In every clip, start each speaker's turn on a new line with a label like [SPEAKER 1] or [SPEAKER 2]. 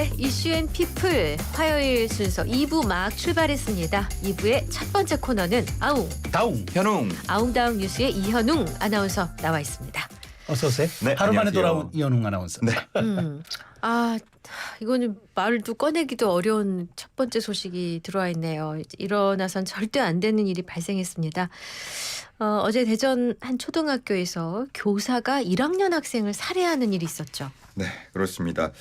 [SPEAKER 1] 네, 이슈앤피플 화요일 순서 2부 막 출발했습니다. 2부의 첫 번째 코너는 아웅,
[SPEAKER 2] 다웅,
[SPEAKER 3] 현웅.
[SPEAKER 1] 아웅다웅 뉴스의 이현웅 아나운서 나와 있습니다.
[SPEAKER 2] 어서 오세요.
[SPEAKER 3] 네,
[SPEAKER 2] 하루 만에
[SPEAKER 3] 안녕하세요.
[SPEAKER 2] 돌아온 이현웅 아나운서.
[SPEAKER 3] 네.
[SPEAKER 1] 이거는 말도 꺼내기도 어려운 첫 번째 소식이 들어와 있네요. 일어나선 절대 안 되는 일이 발생했습니다. 어제 대전 한 초등학교에서 교사가 1학년 학생을 살해하는 일이 있었죠.
[SPEAKER 3] 네, 그렇습니다.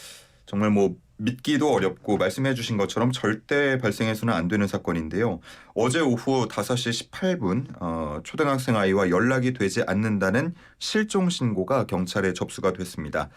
[SPEAKER 3] 정말 믿기도 어렵고 말씀해 주신 것처럼 절대 발생해서는 안 되는 사건인데요. 어제 오후 5시 18분 초등학생 아이와 연락이 되지 않는다는 실종 신고가 경찰에 접수가 됐습니다.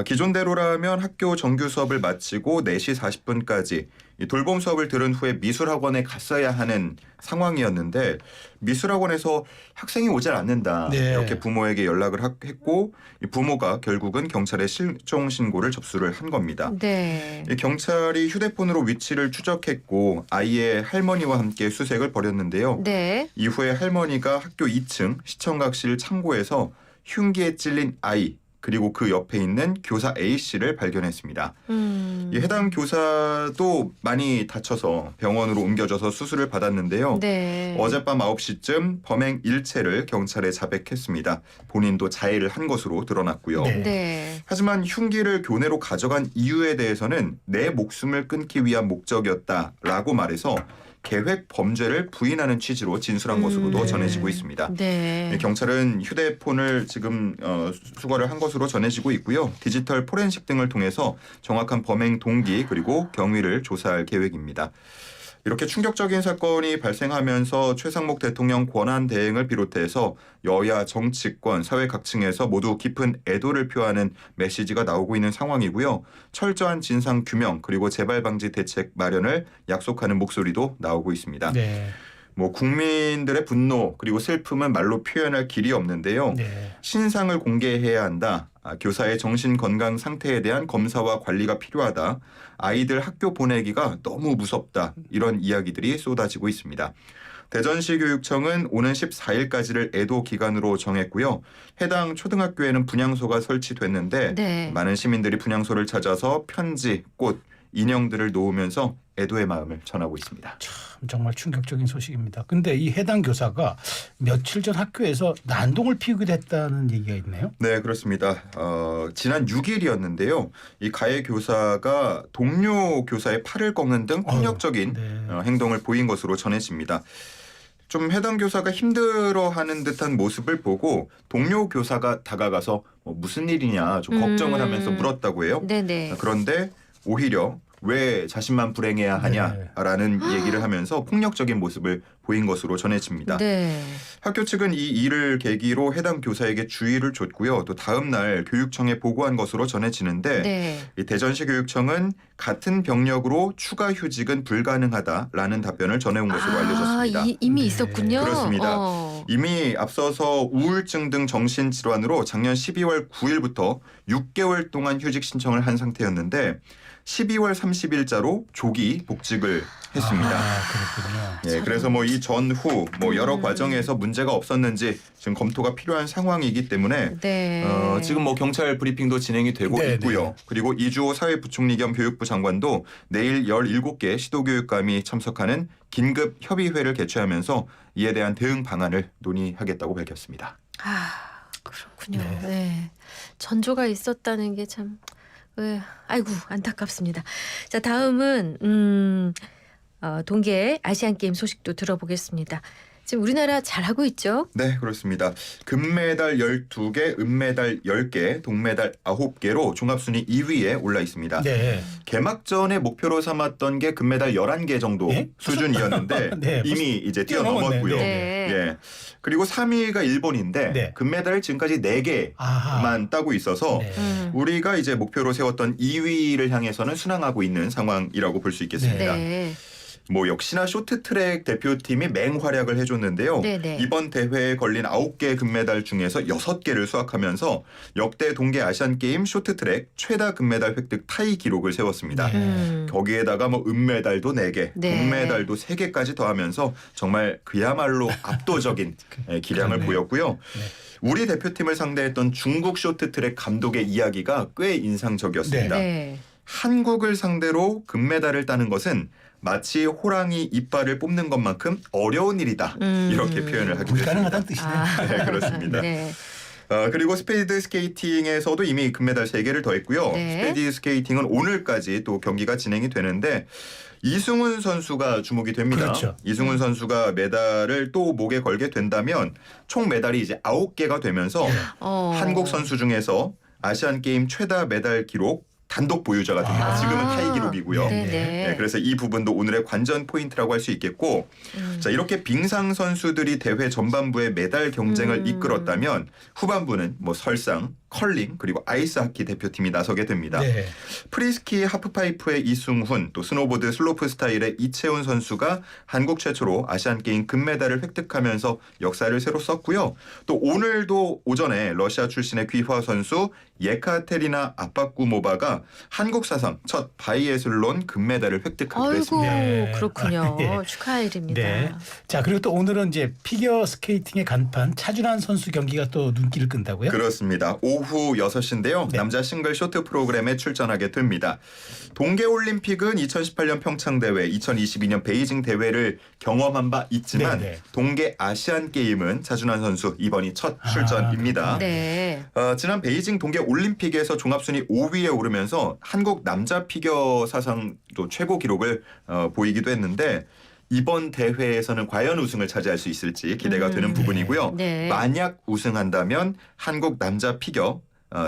[SPEAKER 3] 기존대로라면 학교 정규 수업을 마치고 4시 40분까지 돌봄 수업을 들은 후에 미술학원에 갔어야 하는 상황이었는데 미술학원에서 학생이 오질 않는다.
[SPEAKER 2] 네.
[SPEAKER 3] 이렇게 부모에게 연락을 했고 부모가 결국은 경찰에 실종 신고를 접수를 한 겁니다.
[SPEAKER 1] 네.
[SPEAKER 3] 경찰이 휴대폰으로 위치를 추적했고 아이의 할머니와 함께 수색을 벌였는데요.
[SPEAKER 1] 네.
[SPEAKER 3] 이후에 할머니가 학교 2층 시청각실 창고에서 흉기에 찔린 아이 그리고 그 옆에 있는 교사 A씨를 발견했습니다. 이 해당 교사도 많이 다쳐서 병원으로 옮겨져서 수술을 받았는데요.
[SPEAKER 1] 네.
[SPEAKER 3] 어젯밤 9시쯤 범행 일체를 경찰에 자백했습니다. 본인도 자해를 한 것으로 드러났고요.
[SPEAKER 2] 네.
[SPEAKER 1] 네.
[SPEAKER 3] 하지만 흉기를 교내로 가져간 이유에 대해서는 내 목숨을 끊기 위한 목적이었다라고 말해서 계획 범죄를 부인하는 취지로 진술한 것으로도
[SPEAKER 2] 네.
[SPEAKER 3] 전해지고 있습니다.
[SPEAKER 1] 네.
[SPEAKER 3] 경찰은 휴대폰을 지금 수거를 한 것으로 전해지고 있고요. 디지털 포렌식 등을 통해서 정확한 범행 동기 그리고 경위를 조사할 계획입니다. 이렇게 충격적인 사건이 발생하면서 최상목 대통령 권한 대행을 비롯해서 여야 정치권 사회 각층에서 모두 깊은 애도를 표하는 메시지가 나오고 있는 상황이고요. 철저한 진상 규명 그리고 재발 방지 대책 마련을 약속하는 목소리도 나오고 있습니다.
[SPEAKER 2] 네.
[SPEAKER 3] 국민들의 분노 그리고 슬픔은 말로 표현할 길이 없는데요.
[SPEAKER 2] 네.
[SPEAKER 3] 신상을 공개해야 한다. 교사의 정신 건강 상태에 대한 검사와 관리가 필요하다. 아이들 학교 보내기가 너무 무섭다. 이런 이야기들이 쏟아지고 있습니다. 대전시 교육청은 오는 14일까지를 애도 기간으로 정했고요. 해당 초등학교에는 분향소가 설치됐는데
[SPEAKER 1] 네.
[SPEAKER 3] 많은 시민들이 분향소를 찾아서 편지, 꽃, 인형들을 놓으면서 애도의 마음을 전하고 있습니다.
[SPEAKER 2] 참 정말 충격적인 소식입니다. 근데 이 해당 교사가 며칠 전 학교에서 난동을 피우게 됐다는 얘기가 있네요.
[SPEAKER 3] 네, 그렇습니다. 지난 6일이었는데요. 이 가해 교사가 동료 교사의 팔을 꺾는 등 폭력적인
[SPEAKER 2] 네.
[SPEAKER 3] 행동을 보인 것으로 전해집니다. 좀 해당 교사가 힘들어하는 듯한 모습을 보고 동료 교사가 다가가서 무슨 일이냐 좀 걱정을 하면서 물었다고 해요.
[SPEAKER 1] 네네.
[SPEAKER 3] 그런데 오히려 왜 자신만 불행해야 하냐라는 얘기를 하면서 폭력적인 모습을 보인 것으로 전해집니다.
[SPEAKER 1] 네.
[SPEAKER 3] 학교 측은 이 일을 계기로 해당 교사에게 주의를 줬고요. 또 다음 날 교육청에 보고한 것으로 전해지는데
[SPEAKER 1] 네.
[SPEAKER 3] 이 대전시 교육청은 같은 병력으로 추가 휴직은 불가능하다라는 답변을 전해온 것으로 알려졌습니다.
[SPEAKER 1] 이미
[SPEAKER 2] 네.
[SPEAKER 1] 있었군요.
[SPEAKER 3] 그렇습니다. 이미 앞서서 우울증 등 정신질환으로 작년 12월 9일부터 6개월 동안 휴직 신청을 한 상태였는데 12월 30일자로 조기 복직을 했습니다.
[SPEAKER 2] 그렇군요.
[SPEAKER 3] 예, 그래서 이 전후 여러 과정에서 문제가 없었는지 지금 검토가 필요한 상황이기 때문에
[SPEAKER 1] 네.
[SPEAKER 3] 지금 경찰 브리핑도 진행이 되고
[SPEAKER 2] 네,
[SPEAKER 3] 있고요.
[SPEAKER 2] 네.
[SPEAKER 3] 그리고 이주호 사회부총리 겸 교육부 장관도 내일 17개 시도교육감이 참석하는 긴급 협의회를 개최하면서 이에 대한 대응 방안을 논의하겠다고 밝혔습니다.
[SPEAKER 1] 그렇군요.
[SPEAKER 2] 네.
[SPEAKER 1] 네. 전조가 있었다는 게 참 아이고 안타깝습니다. 자, 다음은 동계 아시안 게임 소식도 들어보겠습니다. 지금 우리나라 잘하고 있죠?
[SPEAKER 3] 네, 그렇습니다. 금메달 12개, 은메달 10개, 동메달 9개로 종합순위 2위에 올라 있습니다.
[SPEAKER 2] 네.
[SPEAKER 3] 개막전에 목표로 삼았던 게 금메달 11개 정도
[SPEAKER 2] 네?
[SPEAKER 3] 수준이었는데
[SPEAKER 2] 네,
[SPEAKER 3] 이미 이제 뛰어넘었고요.
[SPEAKER 1] 네.
[SPEAKER 3] 예. 그리고 3위가 일본인데
[SPEAKER 2] 네.
[SPEAKER 3] 금메달을 지금까지 4개만
[SPEAKER 2] 아하.
[SPEAKER 3] 따고 있어서
[SPEAKER 2] 네.
[SPEAKER 3] 우리가 이제 목표로 세웠던 2위를 향해서는 순항하고 있는 상황이라고 볼 수 있겠습니다.
[SPEAKER 1] 네.
[SPEAKER 3] 역시나 쇼트트랙 대표팀이 맹활약을 해줬는데요.
[SPEAKER 1] 네네.
[SPEAKER 3] 이번 대회에 걸린 9개 금메달 중에서 6개를 수확하면서 역대 동계 아시안게임 쇼트트랙 최다 금메달 획득 타이 기록을 세웠습니다.
[SPEAKER 2] 네.
[SPEAKER 3] 거기에다가 은메달도 4개,
[SPEAKER 1] 네.
[SPEAKER 3] 동메달도 3개까지 더하면서 정말 그야말로 압도적인 기량을
[SPEAKER 2] 그러네요.
[SPEAKER 3] 보였고요.
[SPEAKER 2] 네.
[SPEAKER 3] 우리 대표팀을 상대했던 중국 쇼트트랙 감독의 이야기가 꽤 인상적이었습니다.
[SPEAKER 1] 네.
[SPEAKER 3] 한국을 상대로 금메달을 따는 것은 마치 호랑이 이빨을 뽑는 것만큼 어려운 일이다. 이렇게 표현을 하기도 했습니다.
[SPEAKER 2] 불가능하다는 뜻이네요.
[SPEAKER 3] 네, 그렇습니다.
[SPEAKER 1] 네.
[SPEAKER 3] 그리고 스피드 스케이팅에서도 이미 금메달 3개를 더했고요.
[SPEAKER 1] 네.
[SPEAKER 3] 스피드 스케이팅은 오늘까지 또 경기가 진행이 되는데 이승훈 선수가 주목이 됩니다.
[SPEAKER 2] 그렇죠.
[SPEAKER 3] 이승훈 선수가 메달을 또 목에 걸게 된다면 총 메달이 이제 9개가 되면서 한국 선수 중에서 아시안 게임 최다 메달 기록 단독 보유자가 됩니다.
[SPEAKER 2] 아.
[SPEAKER 3] 지금은 타이 기록이고요.
[SPEAKER 1] 네네.
[SPEAKER 3] 네, 그래서 이 부분도 오늘의 관전 포인트라고 할 수 있겠고 자 이렇게 빙상 선수들이 대회 전반부에 메달 경쟁을 이끌었다면 후반부는 뭐 설상, 컬링 그리고 아이스하키 대표팀이 나서게 됩니다.
[SPEAKER 2] 네.
[SPEAKER 3] 프리스키 하프파이프의 이승훈 또 스노보드 슬로프 스타일의 이채훈 선수가 한국 최초로 아시안게임 금메달을 획득하면서 역사를 새로 썼고요. 또 오늘도 오전에 러시아 출신의 귀화 선수 예카테리나 아빠꾸모바가 한국 사상 첫 바이애슬론 금메달을 획득하기도
[SPEAKER 1] 아이고
[SPEAKER 3] 했습니다.
[SPEAKER 2] 네.
[SPEAKER 1] 그렇군요.
[SPEAKER 2] 예.
[SPEAKER 1] 축하드립니다.
[SPEAKER 2] 네. 자 그리고 또 오늘은 이제 피겨 스케이팅의 간판 차준환 선수 경기가 또 눈길을 끈다고요?
[SPEAKER 3] 그렇습니다. 오후 6시인데요.
[SPEAKER 2] 네.
[SPEAKER 3] 남자 싱글 쇼트 프로그램에 출전하게 됩니다. 동계올림픽은 2018년 평창대회, 2022년 베이징 대회를 경험한 바 있지만
[SPEAKER 2] 네, 네.
[SPEAKER 3] 동계 아시안게임은 차준환 선수 이번이 첫 출전입니다.
[SPEAKER 1] 네.
[SPEAKER 3] 지난 베이징 동계올림픽에서 종합순위 5위에 오르면서 한국 남자 피겨 사상 또 최고 기록을 보이기도 했는데 이번 대회에서는 과연 우승을 차지할 수 있을지 기대가 되는 부분이고요.
[SPEAKER 1] 네.
[SPEAKER 3] 만약 우승한다면 한국 남자 피겨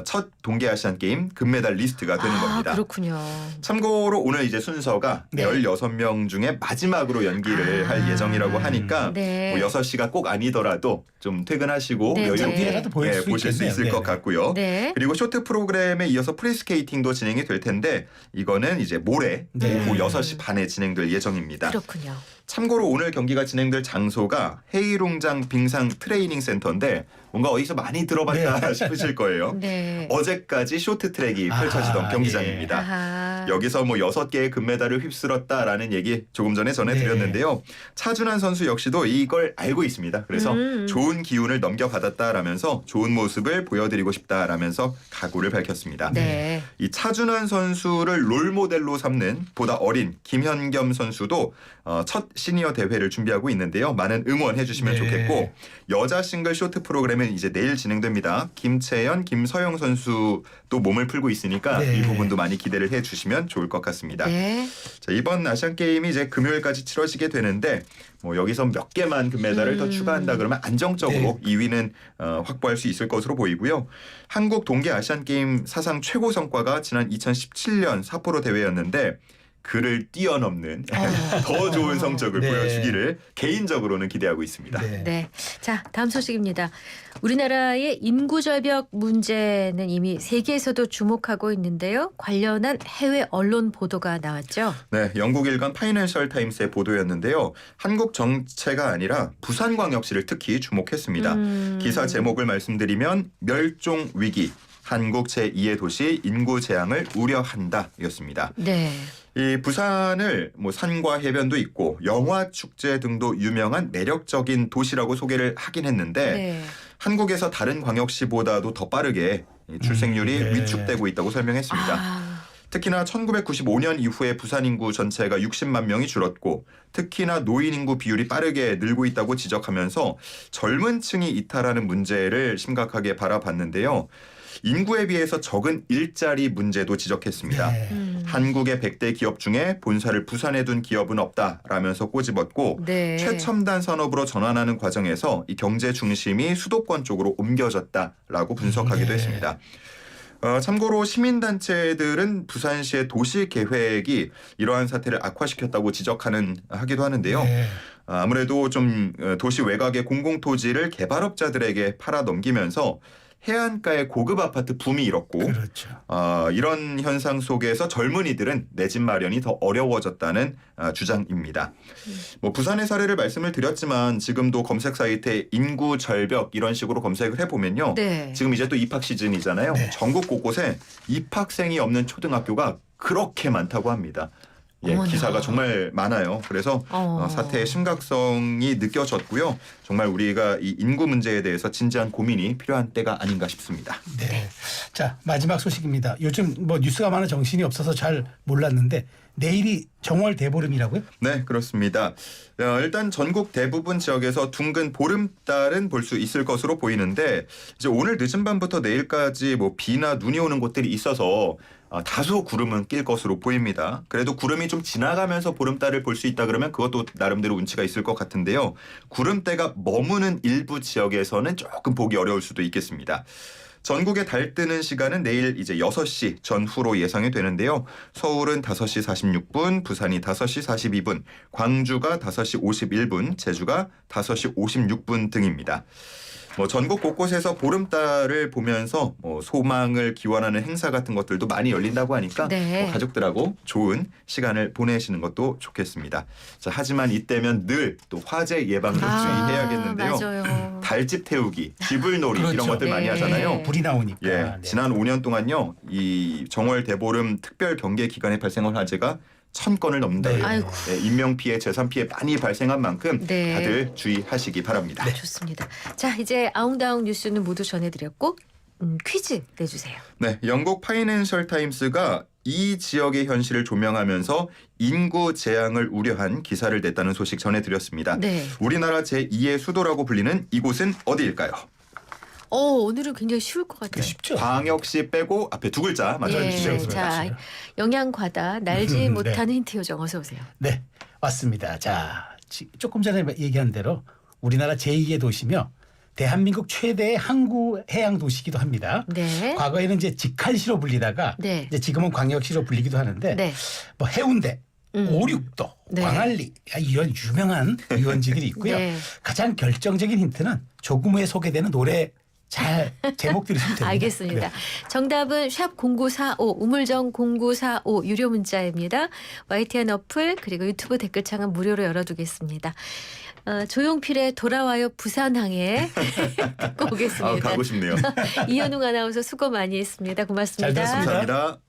[SPEAKER 3] 첫 동계아시안게임 금메달 리스트가 되는 겁니다.
[SPEAKER 1] 그렇군요.
[SPEAKER 3] 참고로 오늘 이제 순서가
[SPEAKER 2] 네.
[SPEAKER 3] 16명 중에 마지막으로 연기를 할 예정이라고 하니까
[SPEAKER 1] 네.
[SPEAKER 3] 뭐 6시가 꼭 아니더라도 좀 퇴근하시고
[SPEAKER 1] 네,
[SPEAKER 3] 여유롭게
[SPEAKER 2] 정리해라도 보실 수
[SPEAKER 3] 보실 수
[SPEAKER 2] 있겠네요.
[SPEAKER 3] 있을 것
[SPEAKER 2] 네.
[SPEAKER 3] 같고요.
[SPEAKER 1] 네.
[SPEAKER 3] 그리고 쇼트 프로그램에 이어서 프리스케이팅도 진행이 될 텐데 이거는 이제 모레
[SPEAKER 2] 네.
[SPEAKER 3] 오후 6시 반에 진행될 예정입니다.
[SPEAKER 1] 그렇군요.
[SPEAKER 3] 참고로 오늘 경기가 진행될 장소가 헤이룽장 빙상 트레이닝 센터인데 뭔가 어디서 많이 들어봤다 싶으실 거예요.
[SPEAKER 1] 네.
[SPEAKER 3] 어제까지 쇼트트랙이 펼쳐지던
[SPEAKER 2] 아,
[SPEAKER 3] 경기장입니다.
[SPEAKER 1] 아하.
[SPEAKER 3] 여기서 뭐 6개의 금메달을 휩쓸었다라는 얘기 조금 전에 전해드렸는데요. 차준환 선수 역시도 이걸 알고 있습니다. 그래서 좋은 기운을 넘겨받았다라면서 좋은 모습을 보여드리고 싶다라면서 각오를 밝혔습니다.
[SPEAKER 1] 네.
[SPEAKER 3] 이 차준환 선수를 롤모델로 삼는 보다 어린 김현겸 선수도 첫 시니어 대회를 준비하고 있는데요. 많은 응원해 주시면
[SPEAKER 2] 네.
[SPEAKER 3] 좋겠고 여자 싱글 쇼트 프로그램은 이제 내일 진행됩니다. 김채연, 김서영 선수도 몸을 풀고 있으니까
[SPEAKER 2] 네.
[SPEAKER 3] 이 부분도 많이 기대를 해 주시면 좋을 것 같습니다.
[SPEAKER 1] 네.
[SPEAKER 3] 자, 이번 아시안 게임이 이제 금요일까지 치러지게 되는데 뭐 여기서 몇 개만 금메달을 더 추가한다 그러면 안정적으로 2위는 확보할 수 있을 것으로 보이고요. 한국 동계 아시안 게임 사상 최고 성과가 지난 2017년 삿포로 대회였는데 그를 뛰어넘는 더 좋은 성적을
[SPEAKER 2] 네.
[SPEAKER 3] 보여주기를 개인적으로는 기대하고 있습니다.
[SPEAKER 2] 네.
[SPEAKER 1] 네. 자, 다음 소식입니다. 우리나라의 인구 절벽 문제는 이미 세계에서도 주목하고 있는데요. 관련한 해외 언론 보도가 나왔죠.
[SPEAKER 3] 네, 영국 일간 파이낸셜 타임스의 보도였는데요. 한국 정체가 아니라 부산광역시를 특히 주목했습니다. 기사 제목을 말씀드리면 멸종 위기, 한국 제2의 도시 인구 재앙을 우려한다였습니다.
[SPEAKER 1] 네.
[SPEAKER 3] 이 부산을 뭐 산과 해변도 있고 영화 축제 등도 유명한 매력적인 도시라고 소개를 하긴 했는데
[SPEAKER 1] 네.
[SPEAKER 3] 한국에서 다른 광역시보다도 더 빠르게 이 출생률이
[SPEAKER 2] 네.
[SPEAKER 3] 위축되고 있다고 설명했습니다.
[SPEAKER 1] 아,
[SPEAKER 3] 특히나 1995년 이후에 부산 인구 전체가 60만 명이 줄었고 특히나 노인 인구 비율이 빠르게 늘고 있다고 지적하면서 젊은 층이 이탈하는 문제를 심각하게 바라봤는데요. 인구에 비해서 적은 일자리 문제도 지적했습니다.
[SPEAKER 2] 네.
[SPEAKER 3] 한국의 100대 기업 중에 본사를 부산에 둔 기업은 없다라면서 꼬집었고
[SPEAKER 1] 네.
[SPEAKER 3] 최첨단 산업으로 전환하는 과정에서 이 경제 중심이 수도권 쪽으로 옮겨졌다라고 분석하기도
[SPEAKER 2] 네.
[SPEAKER 3] 했습니다. 참고로 시민단체들은 부산시의 도시 계획이 이러한 사태를 악화시켰다고 하기도 하는데요.
[SPEAKER 2] 네.
[SPEAKER 3] 아무래도 좀 도시 외곽의 공공토지를 개발업자들에게 팔아 넘기면서 해안가의 고급 아파트 붐이 일었고
[SPEAKER 2] 그렇죠.
[SPEAKER 3] 이런 현상 속에서 젊은이들은 내 집 마련이 더 어려워졌다는 주장입니다. 뭐 부산의 사례를 말씀을 드렸지만 지금도 검색 사이트에 인구 절벽 이런 식으로 검색을 해보면요.
[SPEAKER 1] 네.
[SPEAKER 3] 지금 이제 또 입학 시즌이잖아요.
[SPEAKER 2] 네.
[SPEAKER 3] 전국 곳곳에 입학생이 없는 초등학교가 그렇게 많다고 합니다. 예,
[SPEAKER 1] 어머나.
[SPEAKER 3] 기사가 정말 많아요. 그래서 사태의 심각성이 느껴졌고요. 정말 우리가 이 인구 문제에 대해서 진지한 고민이 필요한 때가 아닌가 싶습니다.
[SPEAKER 2] 네. 자, 마지막 소식입니다. 요즘 뭐 뉴스가 많아 정신이 없어서 잘 몰랐는데 내일이 정월 대보름이라고요?
[SPEAKER 3] 네, 그렇습니다. 일단 전국 대부분 지역에서 둥근 보름달은 볼 수 있을 것으로 보이는데 이제 오늘 늦은 밤부터 내일까지 뭐 비나 눈이 오는 곳들이 있어서 다소 구름은 낄 것으로 보입니다. 그래도 구름이 좀 지나가면서 보름달을 볼 수 있다 그러면 그것도 나름대로 운치가 있을 것 같은데요. 구름대가 머무는 일부 지역에서는 조금 보기 어려울 수도 있겠습니다. 전국에 달 뜨는 시간은 내일 이제 6시 전후로 예상이 되는데요. 서울은 5시 46분, 부산이 5시 42분, 광주가 5시 51분, 제주가 5시 56분 등입니다. 뭐 전국 곳곳에서 보름달을 보면서 뭐 소망을 기원하는 행사 같은 것들도 많이 열린다고 하니까
[SPEAKER 1] 네.
[SPEAKER 3] 뭐 가족들하고 좋은 시간을 보내시는 것도 좋겠습니다. 자, 하지만 이때면 늘 또 화재 예방도 주의해야겠는데요.
[SPEAKER 1] 맞아요.
[SPEAKER 3] 달집 태우기, 쥐불놀이
[SPEAKER 2] 그렇죠.
[SPEAKER 3] 이런 것들 많이
[SPEAKER 1] 네.
[SPEAKER 3] 하잖아요.
[SPEAKER 2] 불이 나오니까.
[SPEAKER 3] 예,
[SPEAKER 2] 네.
[SPEAKER 3] 지난 5년 동안요, 이 정월 대보름 특별 경계 기간에 발생한 화재가 1000건을 넘는다.
[SPEAKER 2] 네.
[SPEAKER 1] 아이고.
[SPEAKER 3] 네, 인명 피해, 재산 피해 많이 발생한 만큼
[SPEAKER 1] 네.
[SPEAKER 3] 다들 주의하시기 바랍니다.
[SPEAKER 1] 좋습니다. 자, 이제 아웅다웅 뉴스는 모두 전해드렸고 퀴즈 내주세요.
[SPEAKER 3] 네, 영국 파이낸셜 타임스가 이 지역의 현실을 조명하면서 인구 재앙을 우려한 기사를 냈다는 소식 전해드렸습니다.
[SPEAKER 1] 네.
[SPEAKER 3] 우리나라 제2의 수도라고 불리는 이곳은 어디일까요?
[SPEAKER 1] 오늘은 굉장히 쉬울 것 같아요.
[SPEAKER 2] 쉽죠?
[SPEAKER 3] 광역시 빼고 앞에 두 글자 맞춰주시죠.
[SPEAKER 1] 예,
[SPEAKER 2] 그렇죠.
[SPEAKER 1] 자, 영양과다 날지
[SPEAKER 2] 네.
[SPEAKER 1] 못하는 힌트 요정 어서 오세요.
[SPEAKER 2] 네, 왔습니다. 자, 조금 전에 얘기한 대로 우리나라 제2의 도시며 대한민국 최대의 항구 해양 도시이기도 합니다.
[SPEAKER 1] 네.
[SPEAKER 2] 과거에는 이제 직할시로 불리다가
[SPEAKER 1] 네.
[SPEAKER 2] 이제 지금은 광역시로 불리기도 하는데
[SPEAKER 1] 네.
[SPEAKER 2] 뭐 해운대, 오륙도,
[SPEAKER 1] 네.
[SPEAKER 2] 광안리 이런 유명한 유원지들이 있고요.
[SPEAKER 1] 네.
[SPEAKER 2] 가장 결정적인 힌트는 조금후에 소개되는 노래 잘 제목 들으시면 됩니다.
[SPEAKER 1] 알겠습니다.
[SPEAKER 2] 네.
[SPEAKER 1] 정답은 샵 0945 우물정 0945 유료 문자입니다. YTN 어플 그리고 유튜브 댓글창은 무료로 열어두겠습니다. 조용필의 돌아와요 부산항에 듣고 오겠습니다.
[SPEAKER 3] 가고 싶네요.
[SPEAKER 1] 이현웅 아나운서 수고 많이 했습니다. 고맙습니다.
[SPEAKER 2] 잘 들었습니다.
[SPEAKER 3] 감사합니다.